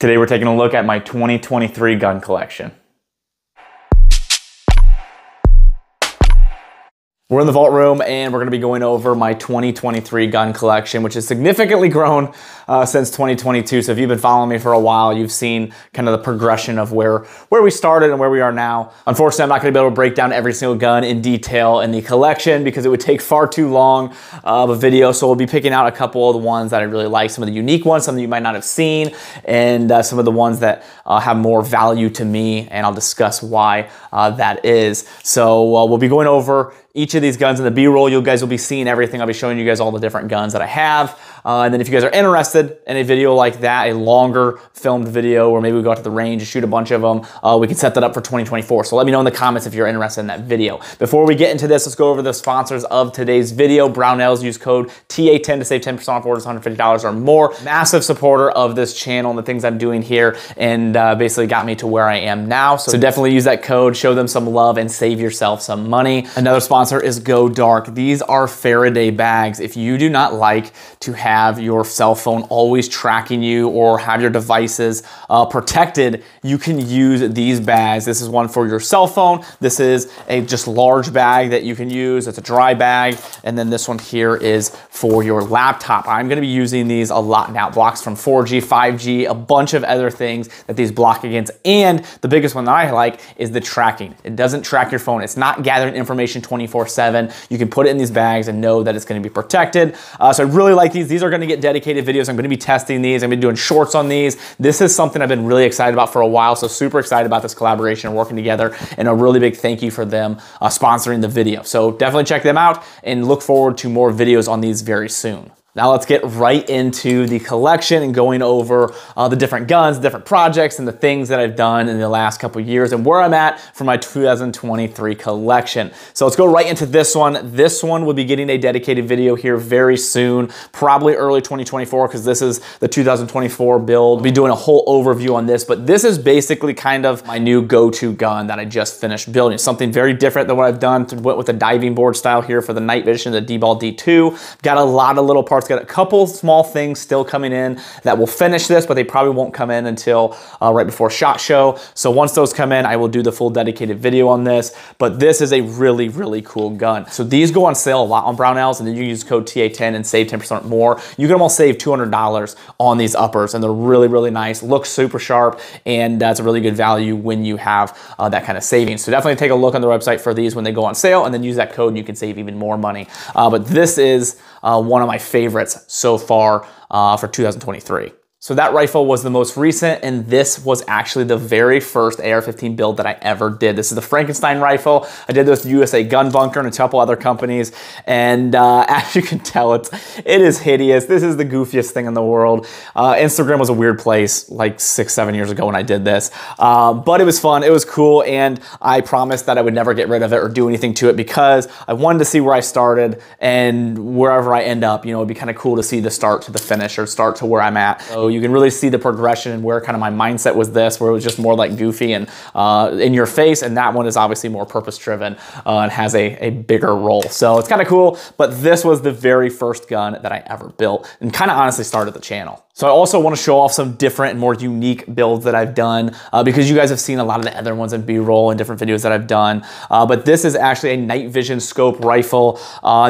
Today we're taking a look at my 2023 gun collection. We're in the vault room and we're going to be going over my 2023 gun collection, which has significantly grown since 2022. So if you've been following me for a while, you've seen kind of the progression of where we started and where we are now. Unfortunately, I'm not going to be able to break down every single gun in detail in the collection because it would take far too long of a video. So we'll be picking out a couple of the ones that I really like, some of the unique ones, some that you might not have seen, and some of the ones that have more value to me, and I'll discuss why that is. So we'll be going over each of these guns in the B-roll. You guys will be seeing everything. I'll be showing you guys all the different guns that I have. And then if you guys are interested in a video like that, a longer filmed video, or maybe we go out to the range and shoot a bunch of them, we can set that up for 2024. So let me know in the comments if you're interested in that video. Before we get into this, let's go over the sponsors of today's video. Brownells, use code TA10 to save 10% off orders $150 or more. Massive supporter of this channel and the things I'm doing here, and basically got me to where I am now. So definitely use that code, show them some love, and save yourself some money. Another sponsor is Go Dark. These are Faraday bags. If you do not like to have your cell phone always tracking you or have your devices protected, you can use these bags. This is one for your cell phone. This is a just large bag that you can use. It's a dry bag. And then this one here is for your laptop. I'm going to be using these a lot now. Blocks from 4G, 5G, a bunch of other things that these block against. And the biggest one that I like is the tracking. It doesn't track your phone. It's not gathering information 24/7. You can put it in these bags and know that it's going to be protected. So I really like these. These are going to get dedicated videos. I'm going to be testing these. I'm going to be doing shorts on these. This is something I've been really excited about for a while. So super excited about this collaboration and working together. And a really big thank you for them sponsoring the video. So definitely check them out and look forward to more videos on these very soon. Now let's get right into the collection and going over the different guns, different projects, and the things that I've done in the last couple of years and where I'm at for my 2023 collection. So let's go right into this one. This one will be getting a dedicated video here very soon, probably early 2024, because this is the 2024 build. I'll be doing a whole overview on this, but this is basically kind of my new go-to gun that I just finished building. Something very different than what I've done. Went with the diving board style here for the night vision, the D-Ball D2. Got a lot of little parts. Got a couple small things still coming in that will finish this, but they probably won't come in until right before SHOT Show. So once those come in, I will do the full dedicated video on this. But this is a really, really cool gun. So these go on sale a lot on Brownells, and then you use code TA10 and save 10% more. You can almost save $200 on these uppers, and they're really, really nice. Look super sharp, and that's a really good value when you have that kind of savings. So definitely take a look on the website for these when they go on sale, and then use that code and you can save even more money. But this is one of my favorites so far for 2023. So that rifle was the most recent, and this was actually the very first AR-15 build that I ever did. This is the Frankenstein Rifle. I did this with USA Gun Bunker and a couple other companies, and as you can tell, it is hideous. This is the goofiest thing in the world. Instagram was a weird place like 6-7 years ago when I did this, but it was fun, it was cool, and I promised that I would never get rid of it or do anything to it because I wanted to see where I started, and wherever I end up, you know, it'd be kind of cool to see the start to the finish or start to where I'm at. So you can really see the progression and where kind of my mindset was this, where it was just more like goofy and in your face, and that one is obviously more purpose driven and has a bigger role. So it's kind of cool, but this was the very first gun that I ever built and kind of honestly started the channel. So I also want to show off some different and more unique builds that I've done because you guys have seen a lot of the other ones in B-roll and different videos that I've done. But this is actually a night vision scope rifle.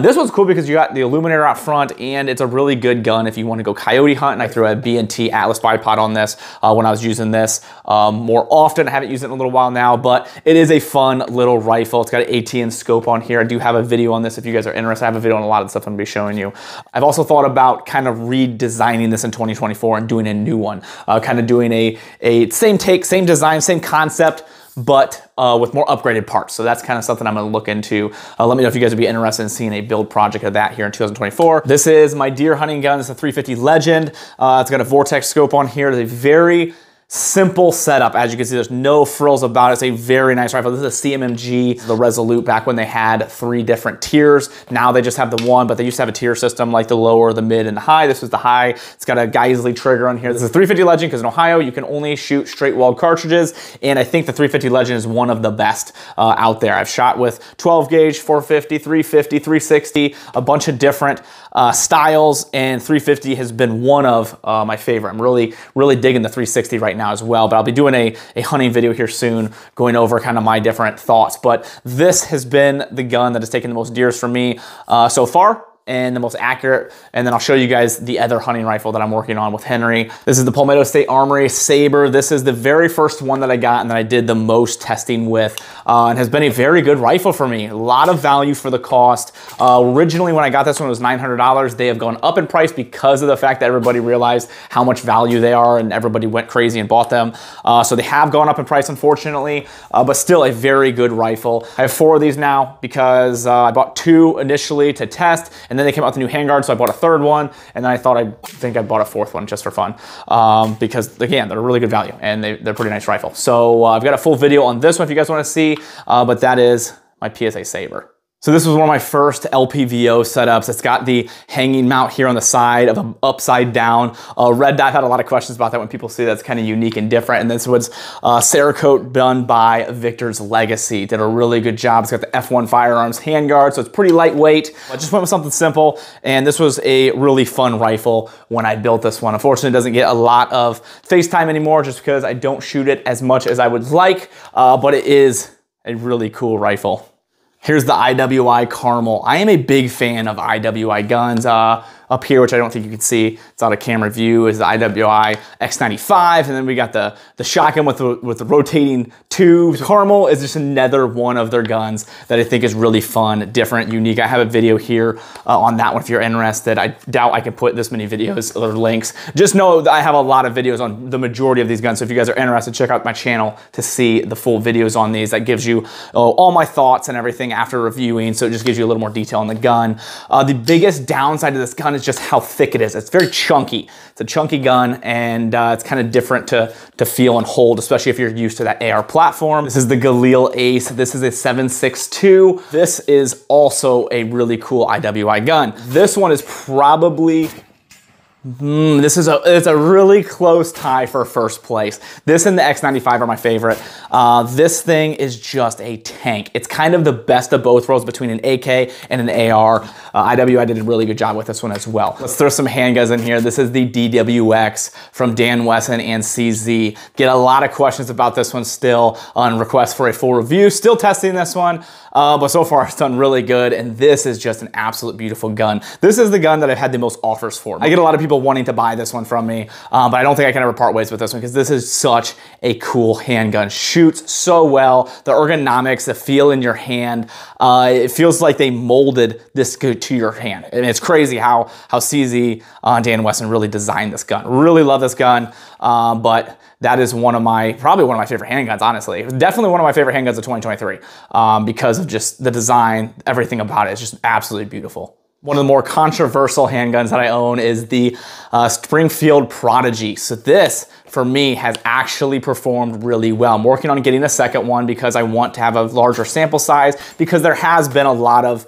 This one's cool because you got the illuminator out front, and it's a really good gun if you want to go coyote hunting. I threw a B&T Atlas bipod on this when I was using this more often. I haven't used it in a little while now, but it is a fun little rifle. It's got an ATN scope on here. I do have a video on this if you guys are interested. I have a video on a lot of the stuff I'm going to be showing you. I've also thought about kind of redesigning this in 2024 and doing a new one, kind of doing a same take, same design, same concept, but with more upgraded parts. So that's kind of something I'm going to look into. Let me know if you guys would be interested in seeing a build project of that here in 2024. This is my deer hunting gun. It's a 350 Legend. It's got a Vortex scope on here. It's a very simple setup. As you can see, there's no frills about it. It's a very nice rifle. This is a CMMG, the Resolute, back when they had 3 different tiers. Now they just have the one, but they used to have a tier system like the lower, the mid, and the high. This was the high. It's got a Geisley trigger on here. This is a 350 Legend because in Ohio, you can only shoot straight walled cartridges. And I think the 350 Legend is one of the best out there. I've shot with 12 gauge, 450, 350, 360, a bunch of different styles, and 350 has been one of my favorite. I'm really digging the 360 right now as well, but I'll be doing a hunting video here soon going over kind of my different thoughts. But this has been the gun that has taken the most deers for me so far, and the most accurate. And then I'll show you guys the other hunting rifle that I'm working on with Henry. This is the Palmetto State Armory Saber. This is the very first one that I got and that I did the most testing with, and has been a very good rifle for me. A lot of value for the cost. Originally when I got this one, it was $900. They have gone up in price because of the fact that everybody realized how much value they are and everybody went crazy and bought them. So they have gone up in price, unfortunately, but still a very good rifle. I have 4 of these now because I bought 2 initially to test, and then they came out with the new handguard, so I bought a 3rd one, and then I think I bought a 4th one just for fun, because again, they're a really good value, and they're a pretty nice rifle. So I've got a full video on this one if you guys want to see, but that is my PSA Saber. So this was one of my first LPVO setups. It's got the hanging mount here on the side of an upside down. Red Dot had a lot of questions about that when people see that's kind of unique and different. And this was Cerakote done by Victor's Legacy. Did a really good job. It's got the F1 Firearms handguard, so it's pretty lightweight. I just went with something simple, and this was a really fun rifle when I built this one. Unfortunately, it doesn't get a lot of FaceTime anymore just because I don't shoot it as much as I would like, but it is a really cool rifle. Here's the IWI Caramel. I am a big fan of IWI guns. Up here, which I don't think you can see, it's out of camera view, is the IWI X95, and then we got the shotgun with the rotating tubes. Caramel is just another one of their guns that I think is really fun, different, unique. I have a video here on that one if you're interested. I doubt I can put this many videos or links. Just know that I have a lot of videos on the majority of these guns, so if you guys are interested, check out my channel to see the full videos on these. That gives you all my thoughts and everything after reviewing, so it just gives you a little more detail on the gun. The biggest downside to this gun is just how thick it is. It's very chunky. It's a chunky gun, and it's kind of different to feel and hold, especially if you're used to that AR platform. This is the Galil Ace. This is a 7.62. This is also a really cool IWI gun. This one is probably it's a really close tie for first place. This and the X95 are my favorite. This thing is just a tank. It's kind of the best of both worlds between an AK and an AR. IWI did a really good job with this one as well. Let's throw some handguns in here. This is the DWX from Dan Wesson and CZ. Get a lot of questions about this one still on request for a full review. Still testing this one, but so far it's done really good, and this is just an absolute beautiful gun. This is the gun that I've had the most offers for. I get a lot of people wanting to buy this one from me, but I don't think I can ever part ways with this one because this is such a cool handgun. Shoots so well. The ergonomics, the feel in your hand, it feels like they molded this to your hand. And it's crazy how CZ Dan Wesson really designed this gun. Really love this gun, but that is probably one of my favorite handguns, honestly. Definitely one of my favorite handguns of 2023 because of just the design, everything about it. It's just absolutely beautiful. One of the more controversial handguns that I own is the Springfield Prodigy. So this, for me, has actually performed really well. I'm working on getting a second one because I want to have a larger sample size, because there has been a lot of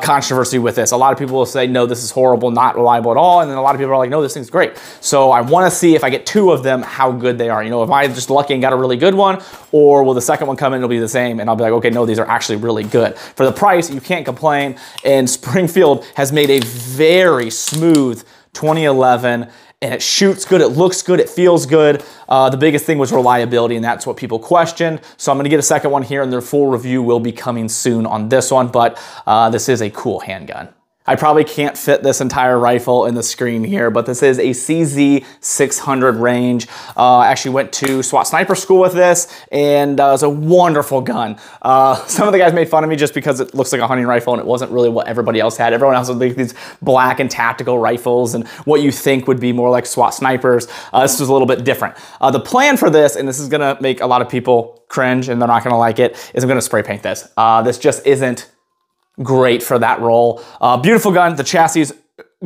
controversy with this. A lot of people will say, no, this is horrible, not reliable at all. And then a lot of people are like, no, this thing's great. So I want to see if I get 2 of them, how good they are. You know, if I'm just lucky and got a really good one, or will the second one come in, it'll be the same, and I'll be like, okay, no, these are actually really good. For the price, you can't complain. And Springfield has made a very smooth 2011, and it shoots good, it looks good, it feels good. The biggest thing was reliability, and that's what people questioned. So I'm gonna get a second one here, and their full review will be coming soon on this one, but this is a cool handgun. I probably can't fit this entire rifle in the screen here, but this is a CZ 600 range. I actually went to SWAT sniper school with this, and it's a wonderful gun. Some of the guys made fun of me just because it looks like a hunting rifle, and it wasn't really what everybody else had. Everyone else had like these black and tactical rifles and what you think would be more like SWAT snipers. This was a little bit different. The plan for this, and this is gonna make a lot of people cringe and they're not gonna like it, is I'm gonna spray paint this. This just isn't great for that role. Beautiful gun. The chassis is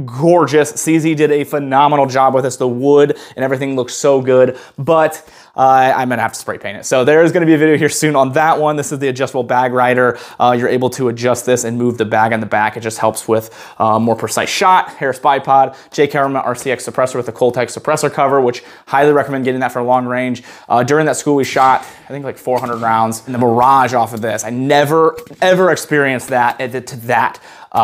gorgeous. CZ did a phenomenal job with this. The wood and everything looks so good, but I'm gonna have to spray paint it. So there's gonna be a video here soon on that one. This is the adjustable bag rider. You're able to adjust this and move the bag on the back. It just helps with more precise shot. Harris bipod, IWI Caramel RCX suppressor with a Coltex suppressor cover, which highly recommend getting that for long range. During that school we shot, I think like 400 rounds, and the barrage off of this. I never ever experienced that to that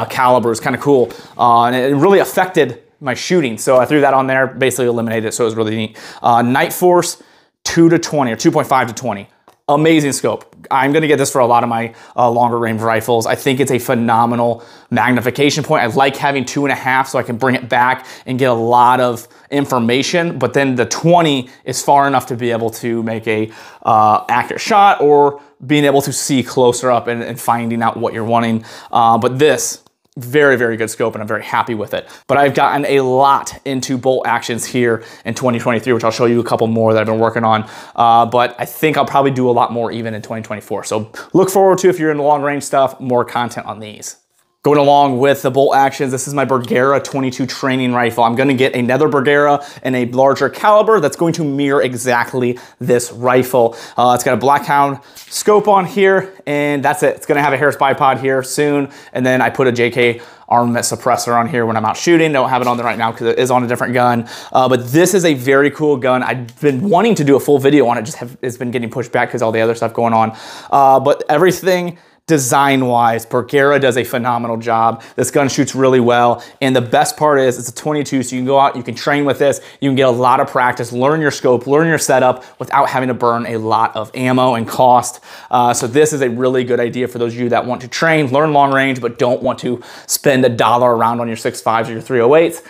caliber. It's kind of cool, and it really affected my shooting. So I threw that on there, basically eliminated it. So it was really neat. Night Force 2 to 20 or 2.5 to 20. Amazing scope. I'm gonna get this for a lot of my longer range rifles. I think it's a phenomenal magnification point. I like having 2.5 so I can bring it back and get a lot of information, but then the 20 is far enough to be able to make a accurate shot or being able to see closer up and finding out what you're wanting. But this, very, very good scope, and I'm very happy with it. But I've gotten a lot into bolt actions here in 2023, which I'll show you a couple more that I've been working on. But I think I'll probably do a lot more even in 2024. So look forward to, if you're into long range stuff, more content on these. Going along with the bolt actions, this is my Burgera 22 training rifle. I'm gonna get another Burgera in a larger caliber that's going to mirror exactly this rifle. It's got a Blackhound scope on here, and that's it. It's gonna have a Harris bipod here soon, and then I put a JK armament suppressor on here when I'm out shooting. Don't have it on there right now because it is on a different gun. But this is a very cool gun. I've been wanting to do a full video on it, it's been getting pushed back because all the other stuff going on. But everything design-wise, Burgera does a phenomenal job. This gun shoots really well, and the best part is it's a 22, so you can go out, you can train with this, you can get a lot of practice, learn your scope, learn your setup without having to burn a lot of ammo and cost. So this is a really good idea for those of you that want to train, learn long range, but don't want to spend $1 a round on your 6.5s or your 308s.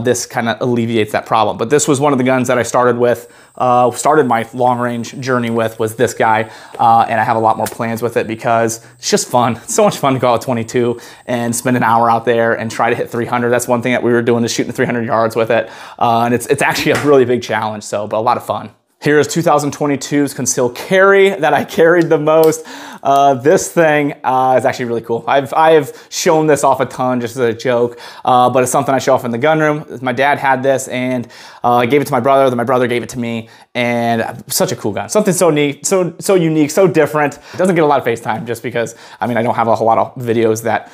This kind of alleviates that problem. But this was one of the guns that I started with, started my long range journey with, was this guy. And I have a lot more plans with it because it's just fun. It's so much fun to go out 22 and spend an hour out there and try to hit 300. That's one thing that we were doing, is shooting 300 yards with it. And it's actually a really big challenge, but a lot of fun. Here's 2022's conceal carry that I carried the most. This thing is actually really cool. I've shown this off a ton just as a joke, but it's something I show off in the gun room. My dad had this, and I gave it to my brother, then my brother gave it to me, and such a cool gun. Something so neat, so unique, so different. It doesn't get a lot of FaceTime just because, I mean, I don't have a whole lot of videos that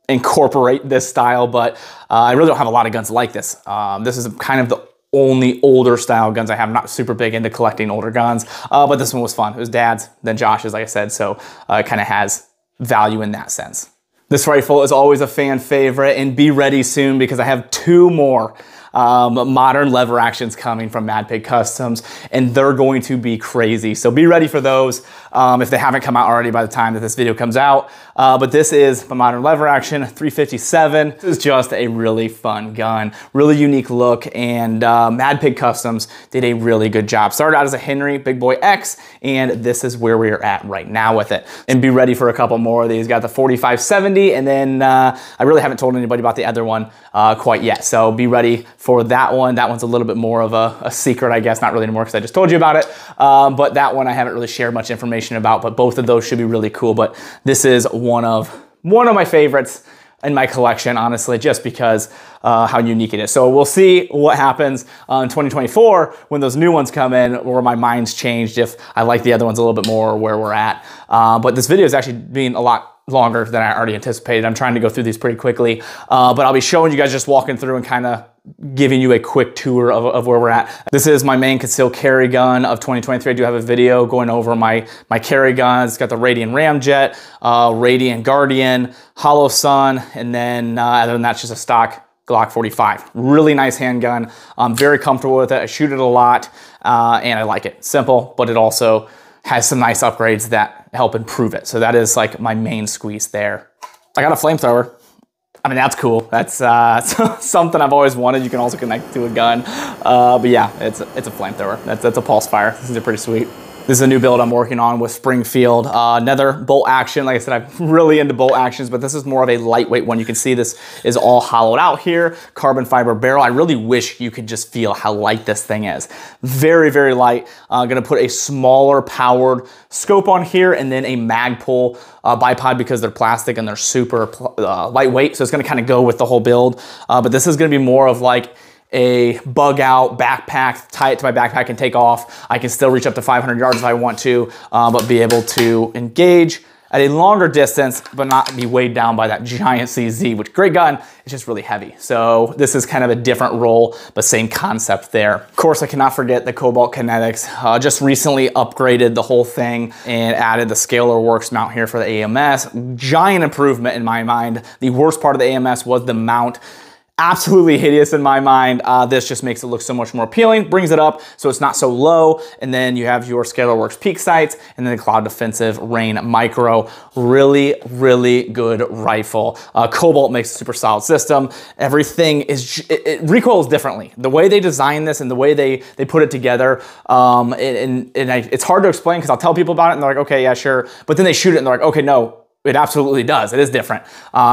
incorporate this style, but I really don't have a lot of guns like this. This is kind of the only older style guns I have. I'm not super big into collecting older guns, but this one was fun. It was Dad's, then Josh's, like I said, so it kind of has value in that sense. This rifle is always a fan favorite, and be ready soon because I have 2 more modern lever actions coming from Mad Pig Customs, and they're going to be crazy. So be ready for those if they haven't come out already by the time that this video comes out. But this is the modern lever action 357. This is just a really fun gun, really unique look, and Mad Pig Customs did a really good job. Started out as a Henry Big Boy X, and this is where we are at right now with it. And be ready for a couple more of these. Got the 4570, and then I really haven't told anybody about the other one quite yet. So be ready for that one. That one's a little bit more of a secret, I guess. Not really anymore because I just told you about it. But that one I haven't really shared much information about, but both of those should be really cool. But this is one of my favorites in my collection, honestly, just because how unique it is. So we'll see what happens in 2024 when those new ones come in, where my mind's changed, if I like the other ones a little bit more, or where we're at. But this video is actually being a lot longer than I already anticipated. I'm trying to go through these pretty quickly, but I'll be showing you guys, just walking through and kind of giving you a quick tour of where we're at. This is my main concealed carry gun of 2023. I do have a video going over my carry guns. It's got the Radian Ramjet, Radian Guardian, Hollow Sun, and then other than that, it's just a stock Glock 45. Really nice handgun. I'm very comfortable with it. I shoot it a lot, and I like it. Simple, but it also has some nice upgrades that help improve it. So that is like my main squeeze there. I got a flamethrower. I mean, that's cool. That's something I've always wanted. You can also connect to a gun. But yeah, it's a flamethrower. That's a pulse fire. These are pretty sweet. This is a new build I'm working on with Springfield. Another bolt action. Like I said, I'm really into bolt actions, but this is more of a lightweight one. You can see this is all hollowed out here. Carbon fiber barrel. I really wish you could just feel how light this thing is. Very, very light. Gonna put a smaller powered scope on here and then a Magpul bipod because they're plastic and they're super lightweight. So it's gonna kind of go with the whole build. But this is gonna be more of like a bug out backpack, tie it to my backpack and take off. I can still reach up to 500 yards if I want to, but be able to engage at a longer distance, but not be weighed down by that giant CZ, which great gun, it's just really heavy. So this is kind of a different role, but same concept there. Of course, I cannot forget the Cobalt kinetics. Just recently upgraded the whole thing and added the Scalar Works mount here for the AMS. Giant improvement in my mind. The worst part of the AMS was the mount. Absolutely hideous in my mind. This just makes it look so much more appealing, brings it up so it's not so low, and then you have your Scalar Works peak sights, and then the Cloud Defensive Rain Micro. Really, really good rifle. Cobalt makes a super solid system. Everything is, it recoils differently. The way they design this and the way they put it together, it's hard to explain because I'll tell people about it and they're like, okay, yeah, sure. But then they shoot it and they're like, okay, no, it absolutely does. It is different.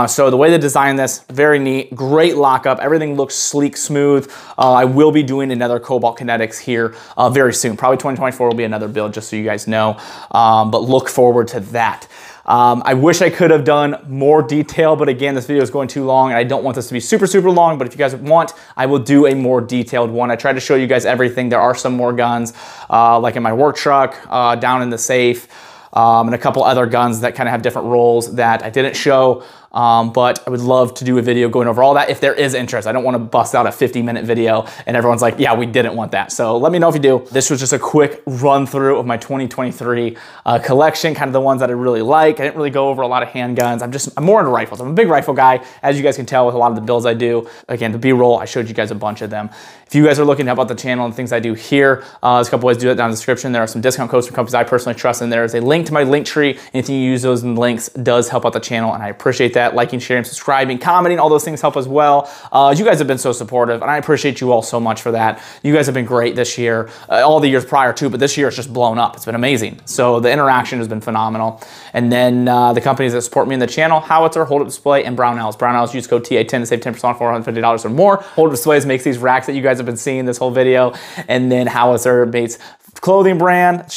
So the way they designed this, very neat, great lockup. Everything looks sleek, smooth. I will be doing another Cobalt kinetics here very soon. Probably 2024 will be another build, just so you guys know. But look forward to that. I wish I could have done more detail, but again, this video is going too long and I don't want this to be super, super long, but if you guys want, I will do a more detailed one. I tried to show you guys everything. There are some more guns, like in my work truck, down in the safe, and a couple other guns that kind of have different roles that I didn't show. But I would love to do a video going over all that if there is interest. I don't want to bust out a 50-minute video and everyone's like, yeah, we didn't want that. So let me know if you do. This was just a quick run through of my 2023 collection, kind of the ones that I really like. I didn't really go over a lot of handguns. I'm more into rifles. I'm a big rifle guy, as you guys can tell with a lot of the builds I do. Again, the B-roll, I showed you guys a bunch of them. If you guys are looking to help out the channel and things I do here, there's a couple ways to do that down in the description. There are some discount codes from companies I personally trust, and there is a link to my link tree. Anything you use those links does help out the channel, and I appreciate that. Liking, sharing, subscribing, commenting, all those things help as well. You guys have been so supportive, and I appreciate you all so much for that. You guys have been great this year, all the years prior too, but this year it's just blown up. It's been amazing. So the interaction has been phenomenal. And then the companies that support me in the channel, Howitzer, Hold Up Display, and Brownells. Brownells, use code TA10 to save 10% off $450 or more. Hold Up Displays makes these racks that you guys have been seeing this whole video. And then Howitzer makes clothing brand.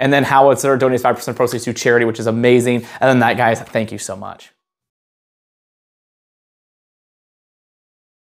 And then Howitzer donates 5% proceeds to charity, which is amazing. And then that, guys, thank you so much.